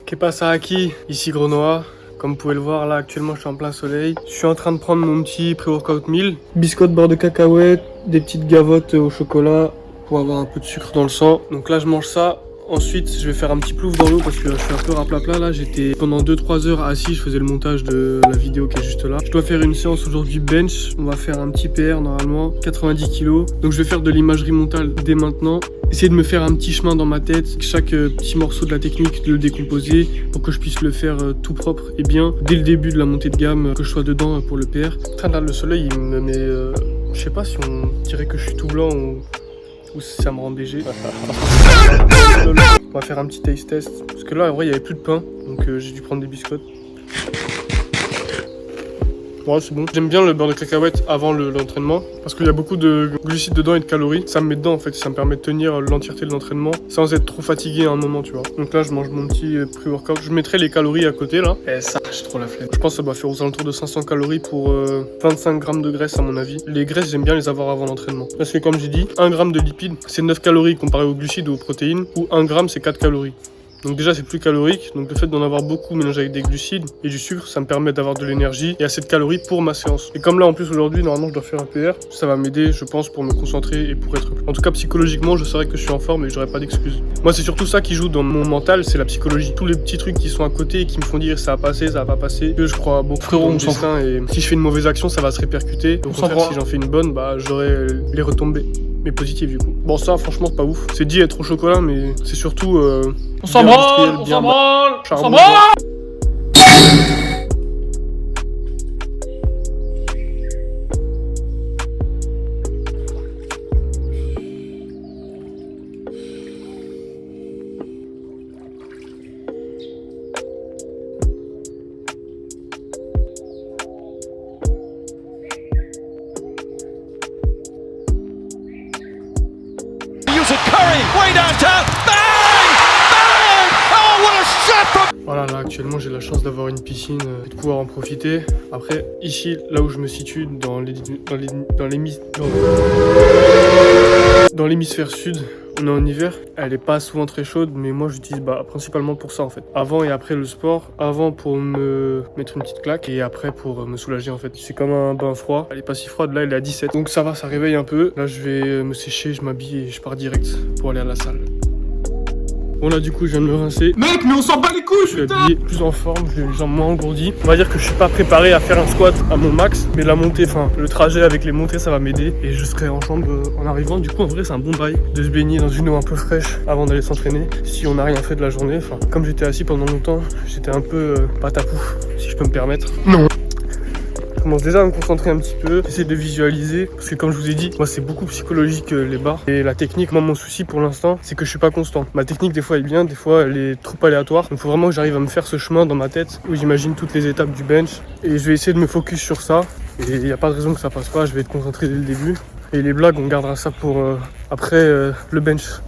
Qu'est pasa aquí? Ici Grenois. Comme vous pouvez le voir là actuellement je suis en plein soleil. Je suis en train de prendre mon petit pré-workout meal. Biscottes beurre de cacahuète, des petites gavottes au chocolat pour avoir un peu de sucre dans le sang. Donc là je mange ça. Ensuite je vais faire un petit plouf dans l'eau parce que je suis un peu raplapla là. J'étais pendant 2-3 heures assis, je faisais le montage de la vidéo qui est juste là. Je dois faire une séance aujourd'hui bench. On va faire un petit PR normalement, 90 kg. Donc je vais faire de l'imagerie mentale dès maintenant. Essayer de me faire un petit chemin dans ma tête, chaque petit morceau de la technique, de le décomposer pour que je puisse le faire tout propre et bien dès le début de la montée de gamme, que je sois dedans pour le PR. En train de regarder le soleil, il me met, je sais pas si on dirait que je suis tout blanc ou si ça me rend BG. On va faire un petit taste test parce que là en vrai il n'y avait plus de pain donc j'ai dû prendre des biscottes. Ouais, c'est bon. J'aime bien le beurre de cacahuète avant l'entraînement parce qu'il y a beaucoup de glucides dedans et de calories. Ça me met dedans en fait, ça me permet de tenir l'entièreté de l'entraînement sans être trop fatigué à un moment, tu vois. Donc là, je mange mon petit pré-workout. Je mettrai les calories à côté là. Et ça, j'ai trop la flemme. Je pense que ça doit faire aux alentours de 500 calories pour 25 grammes de graisse à mon avis. Les graisses, j'aime bien les avoir avant l'entraînement. Parce que comme j'ai dit, 1 gramme de lipides, c'est 9 calories comparé aux glucides ou aux protéines, ou 1 gramme, c'est 4 calories. Donc déjà c'est plus calorique, donc le fait d'en avoir beaucoup mélangé avec des glucides et du sucre, ça me permet d'avoir de l'énergie et assez de calories pour ma séance. Et comme là en plus aujourd'hui normalement je dois faire un PR, ça va m'aider je pense pour me concentrer et pour être... En tout cas psychologiquement je saurais que je suis en forme et j'aurai pas d'excuses. Moi c'est surtout ça qui joue dans mon mental, c'est la psychologie. Tous les petits trucs qui sont à côté et qui me font dire ça va passer, ça va pas passer. Que je crois beaucoup dans mon destin et si je fais une mauvaise action ça va se répercuter. Au contraire si j'en fais une bonne, bah j'aurai les retombées. Mais positif du coup. Bon ça franchement pas ouf. C'est dit être au chocolat mais c'est surtout on s'en branle, on s'en branle, on s'en branle. Voilà, là actuellement j'ai la chance d'avoir une piscine et de pouvoir en profiter. Après, ici, là où je me situe dans l'hémisphère sud, on est en hiver. Elle est pas souvent très chaude, mais moi j'utilise principalement pour ça en fait. Avant et après le sport, avant pour me mettre une petite claque et après pour me soulager en fait. C'est comme un bain froid, elle est pas si froide, là elle est à 17. Donc ça va, ça réveille un peu. Là je vais me sécher, je m'habille et je pars direct pour aller à la salle. Bon là du coup je viens de me rincer. Mec mais on s'en bat les couilles. Je suis habillé plus en forme, j'ai les jambes moins engourdies. On va dire que je suis pas préparé à faire un squat à mon max, mais la montée, enfin le trajet avec les montées ça va m'aider et je serai en jambes en arrivant. Du coup en vrai c'est un bon bail de se baigner dans une eau un peu fraîche avant d'aller s'entraîner. Si on n'a rien fait de la journée, enfin comme j'étais assis pendant longtemps, j'étais un peu patapouf si je peux me permettre. Non. Je commence déjà à me concentrer un petit peu, essayer de visualiser, parce que comme je vous ai dit, moi c'est beaucoup psychologique les barres. Et la technique, moi mon souci pour l'instant, c'est que je suis pas constant. Ma technique des fois est bien, des fois elle est trop aléatoire. Donc il faut vraiment que j'arrive à me faire ce chemin dans ma tête, où j'imagine toutes les étapes du bench. Et je vais essayer de me focus sur ça, et il n'y a pas de raison que ça passe pas, je vais être concentré dès le début. Et les blagues, on gardera ça pour après le bench.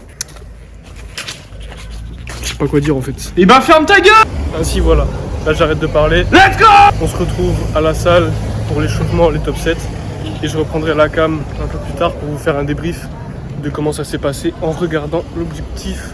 Je sais pas quoi dire en fait. Et bah ferme ta gueule. Ainsi voilà. Là j'arrête de parler. Let's go. On se retrouve à la salle pour l'échauffement, les top 7. Et je reprendrai la cam un peu plus tard pour vous faire un débrief de comment ça s'est passé en regardant l'objectif.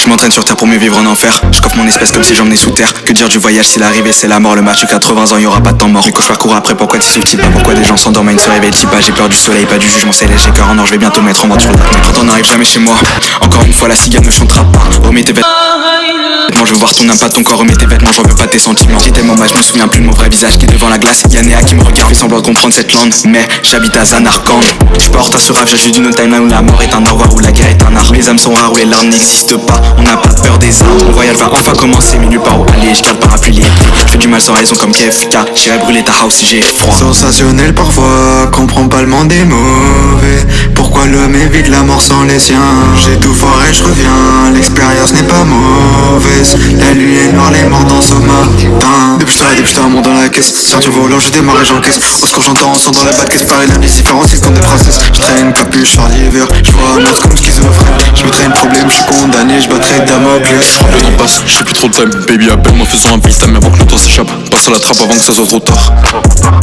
Je m'entraîne sur terre pour mieux vivre en enfer. Je coffre mon espèce comme si j'emmenais sous terre. Que dire du voyage si l'arrivée c'est la mort. Le match de 80 ans, y'aura pas de temps mort. Les cauchemars courent après, pourquoi t'es subtil pas? Pourquoi des gens s'endorment à une se réveille-t-il pas? J'ai peur du soleil, pas du jugement, c'est léger cœur en or. Je vais bientôt mettre en voiture. Quand on n'arrive jamais chez moi. Encore une fois la cigale ne chantera pas. Remets tes vêtements. Moi je veux voir ton impact, ton corps, remets tes vêtements, j'en veux pas tes sentiments. J'étais tellement bas, je me souviens plus de mon vrai visage qui est devant la glace. Yannéa qui me regarde, fait semblant de comprendre cette langue. Mais j'habite à Zanarkand. Je porte à ce rap, j'agis d'une autre timeline où la mort est un au revoir, où la guerre est un art. Les âmes sont rares, où les larmes n'existent pas. On n'a pas peur des armes. Mon voyage va enfin commencer, mais nulle part où aller. Je garde parapluie les pieds. Je fais du mal sans raison comme KFK. J'irai brûler ta house si j'ai froid. Sensationnel parfois, comprends pas le monde est mauvais. Pourquoi l'homme évite la mort sans les siens? J'ai tout foiré, je reviens. L'expérience n'est pas mauvaise. La nuit est noire, les morts dans ce matin. Depuis je un monde dans la caisse. Ceinture volant, je démarre et j'encaisse. Au secours j'entends en son dans la batte. Qu'est-ce que les différents c'est comme des princesses. Je traîne une capuche hors l'hiver. Je vois un autre comme schizophrène. Je me traîne problème, je suis condamné, je battrai Damoclès. Le temps passe, j'ai plus trop de time. Baby appelle-moi, faisons un FaceTime avant que le temps s'échappe. Passe à la trappe avant que ça soit trop tard.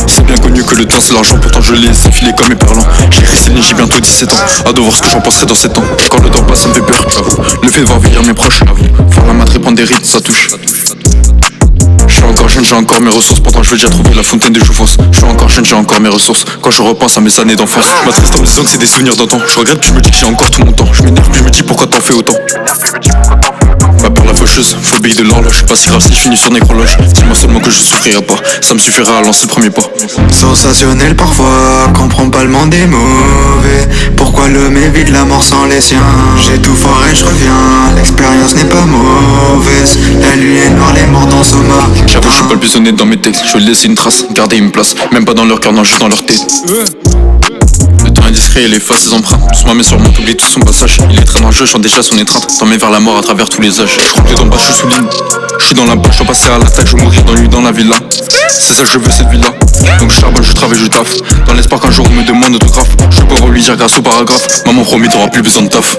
C'est bien connu que le temps c'est l'argent, pourtant je l'ai effilé comme éperlant. J'ai écrit j'ai bientôt 17 ans. À devoir ce que j'en penserai dans 7 ans. Quand le temps passe ça me fait peur, j'avoue. Le fait de voir vieillir mes proches, j'avoue. Faire la matrice, prendre des rides, ça touche. Je suis encore jeune, j'ai encore mes ressources. Pourtant je vais déjà trouver la fontaine des Jouvos. Je suis encore jeune, j'ai encore mes ressources. Quand je repense à mes années d'enfance, ma triste en me disant que c'est des souvenirs d'antan. Je regrette, je me dis que j'ai encore tout mon temps. Je m'énerve, puis je me dis pourquoi t'en fais autant. Ma peur la faucheuse, faut le de l'horloge. Pas si grave si je finis sur nécrologe. Dis-moi seulement que je souffrirai pas. Ça me suffira à lancer le premier pas. Sensationnel parfois, comprends pas le monde est mauvais. Pourquoi l'homme évite la mort sans les siens? J'ai tout foiré, je reviens. L'expérience n'est pas mauvaise. La nuit est noire, les morts dans ce matin. J'avoue, je suis pas le plus honnête dans mes textes. Je vais laisser une trace, garder une place. Même pas dans leur cœur, non, juste dans leur tête. Le temps indiscret et les fausses empreintes. Doucement mais sûrement t'oublies tout son passage. Il est très dangereux, je chante déjà son étreinte. T'en mets vers la mort à travers tous les âges. Je crois que dans bas, je souligne. Je suis dans la poche, je dois passer à l'attaque. Je veux mourir dans lui, dans la villa. C'est ça que je veux, cette vie-là. Donc je charbonne, je travaille, je taffe. Dans l'espoir qu'un jour on me demande autographe. Je peux lui dire grâce au paragraphe. Maman promis, t'auras plus besoin de taf.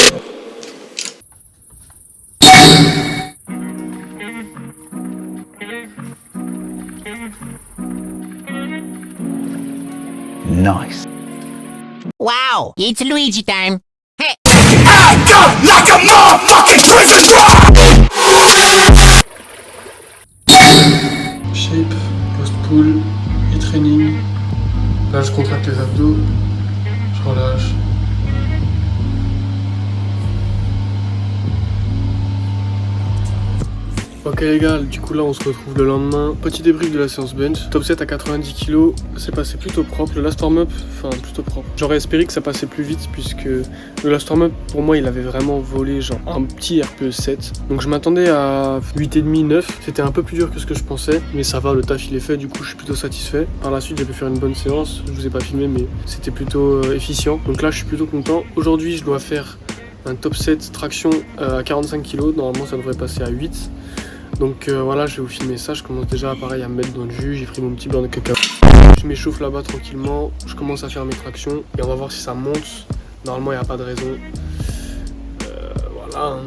Nice. Wow, it's Luigi time. Hey. Shape, post-pull, e-training. Là, je contracte les abdos. Je relâche. Ok les gars, du coup là on se retrouve le lendemain. Petit débrief de la séance bench. Top 7 à 90 kg, c'est passé plutôt propre. Le last warm-up, enfin plutôt propre. J'aurais espéré que ça passait plus vite puisque le last warm-up pour moi il avait vraiment volé genre un petit RPE 7. Donc je m'attendais à 8,5, 9. C'était un peu plus dur que ce que je pensais. Mais ça va, le taf il est fait, du coup je suis plutôt satisfait. Par la suite j'ai pu faire une bonne séance. Je vous ai pas filmé mais c'était plutôt efficient. Donc là je suis plutôt content. Aujourd'hui je dois faire un top 7 traction à 45 kg. Normalement ça devrait passer à 8. Donc voilà, je vais vous filmer ça, je commence déjà pareil à me mettre dans le jus, j'ai pris mon petit beurre de cacao. Je m'échauffe là-bas tranquillement, je commence à faire mes tractions et on va voir si ça monte. Normalement il n'y a pas de raison. Voilà. Hein.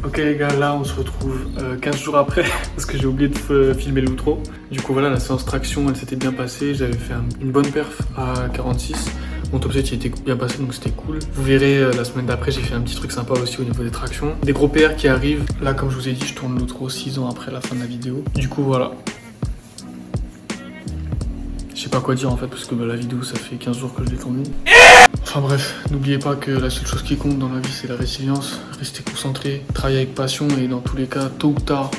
Ok les gars, là on se retrouve 15 jours après parce que j'ai oublié de filmer l'outro. Du coup voilà, la séance traction elle s'était bien passée, j'avais fait une bonne perf à 46. Mon top 7 il était bien passé donc c'était cool. Vous verrez la semaine d'après j'ai fait un petit truc sympa aussi au niveau des tractions. Des gros PR qui arrivent. Là comme je vous ai dit je tourne l'outro 6 ans après la fin de la vidéo. Du coup voilà. Je sais pas quoi dire en fait parce que la vidéo ça fait 15 jours que je l'ai tournée. Enfin bref, n'oubliez pas que la seule chose qui compte dans la vie c'est la résilience. Restez concentrés, travaillez avec passion et dans tous les cas, tôt ou tard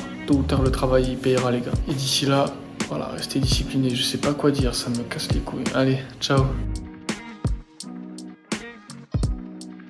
le travail il payera les gars. Et d'ici là, voilà, restez disciplinés. Je sais pas quoi dire, ça me casse les couilles. Allez, ciao.